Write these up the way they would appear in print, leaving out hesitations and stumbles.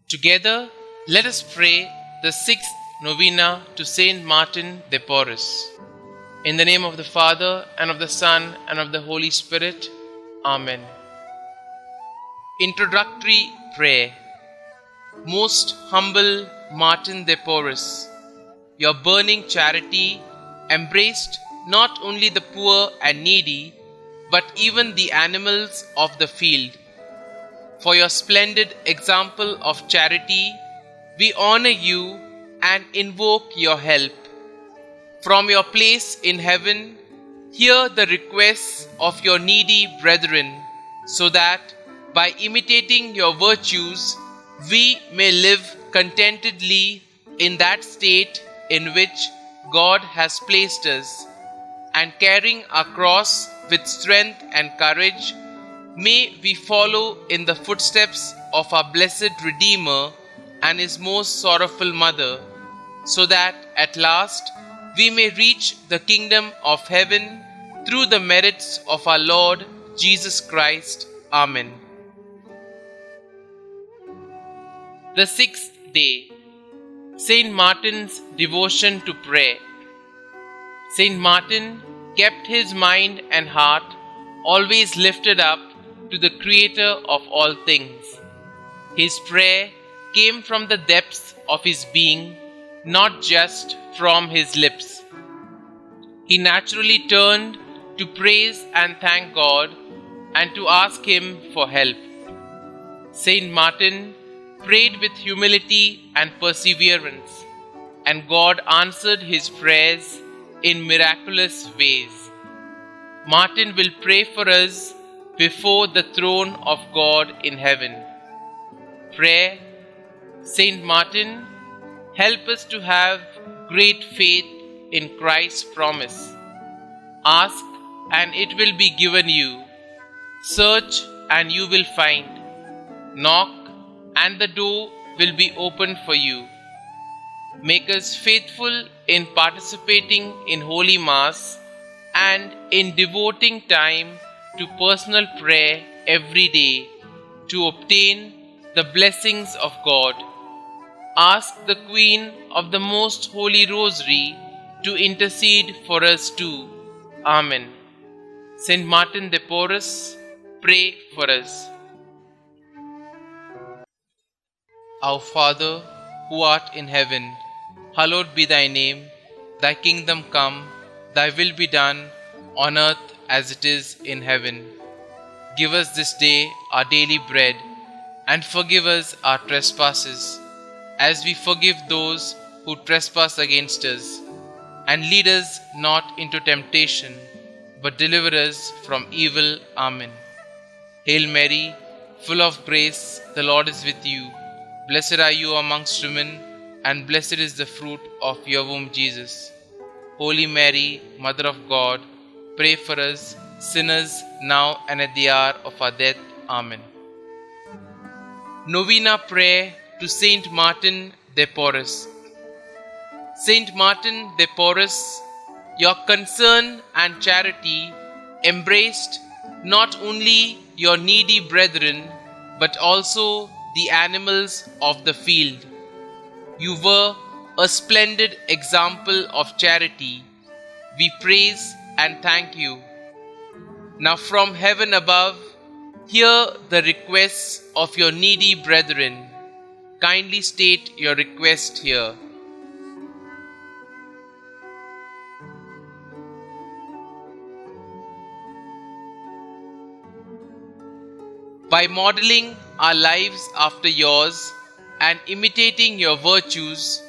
Together, let us pray the sixth novena to Saint Martin de Porres. In the name of the Father, and of the Son, and of the Holy Spirit. Amen. Introductory Prayer. Most humble Martin de Porres, your burning charity embraced not only the poor and needy, but even the animals of the field. For your splendid example of charity, we honor you and invoke your help. From your place in heaven, hear the requests of your needy brethren, so that, by imitating your virtues, we may live contentedly in that state in which God has placed us, and carrying our cross with strength and courage, may we follow in the footsteps of our blessed Redeemer and his most sorrowful mother, so that at last we may reach the kingdom of heaven through the merits of our Lord Jesus Christ. Amen. The sixth day, Saint Martin's devotion to prayer. Saint Martin kept his mind and heart always lifted up to the Creator of all things. His prayer came from the depths of his being, not just from his lips. He naturally turned to praise and thank God and to ask Him for help. Saint Martin prayed with humility and perseverance, and God answered his prayers in miraculous ways. Martin will pray for us before the throne of God in heaven. Prayer. Saint Martin, help us to have great faith in Christ's promise. Ask and it will be given you. Search and you will find. Knock and the door will be opened for you. Make us faithful in participating in Holy Mass and in devoting time to personal prayer every day to obtain the blessings of God. Ask the Queen of the Most Holy Rosary to intercede for us too. Amen. Saint Martin de Porres, pray for us. Our Father, who art in heaven, hallowed be thy name. Thy kingdom come, thy will be done, on earth as it is in heaven. Give us this day our daily bread, and forgive us our trespasses, as we forgive those who trespass against us. And lead us not into temptation, but deliver us from evil. Amen. Hail Mary, full of grace, the Lord is with you. Blessed are you amongst women, and blessed is the fruit of your womb, Jesus. Holy Mary, Mother of God, pray for us sinners now and at the hour of our death. Amen. Novena Prayer to Saint Martin de Porres. Saint Martin de Porres, your concern and charity embraced not only your needy brethren, but also the animals of the field. You were a splendid example of charity. We praise and thank you. Now from heaven above, hear the requests of your needy brethren. Kindly state your request here. By modeling our lives after yours and imitating your virtues,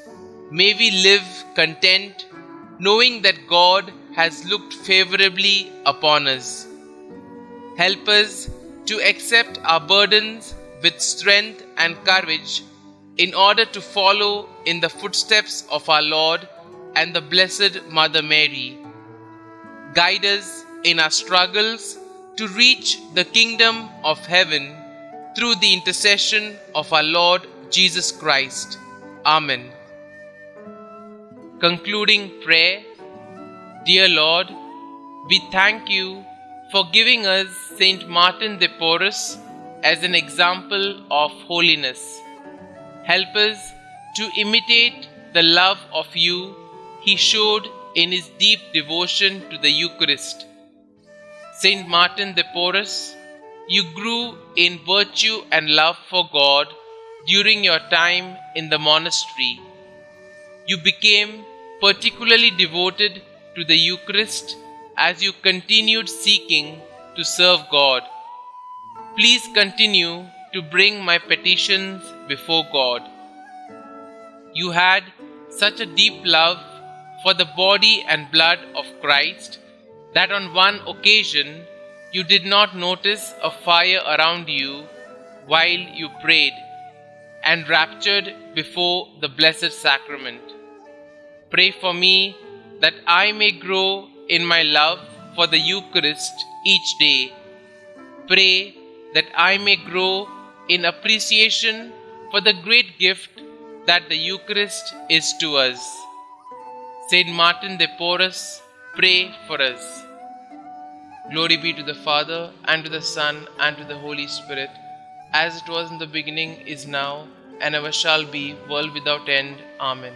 may we live content, knowing that God has looked favorably upon us. Help us to accept our burdens with strength and courage in order to follow in the footsteps of our Lord and the Blessed Mother Mary. Guide us in our struggles to reach the kingdom of heaven through the intercession of our Lord Jesus Christ. Amen. Concluding prayer. Dear Lord, we thank you for giving us Saint Martin de Porres as an example of holiness. Help us to imitate the love of you he showed in his deep devotion to the Eucharist. Saint Martin de Porres, you grew in virtue and love for God during your time in the monastery. You became particularly devoted to the Eucharist as you continued seeking to serve God. Please continue to bring my petitions before God. You had such a deep love for the body and blood of Christ that on one occasion you did not notice a fire around you while you prayed, enraptured before the Blessed Sacrament. Pray for me that I may grow in my love for the Eucharist each day. Pray that I may grow in appreciation for the great gift that the Eucharist is to us. Saint Martin de Porres, pray for us. Glory be to the Father, and to the Son, and to the Holy Spirit, as it was in the beginning, is now, and ever shall be, world without end. Amen.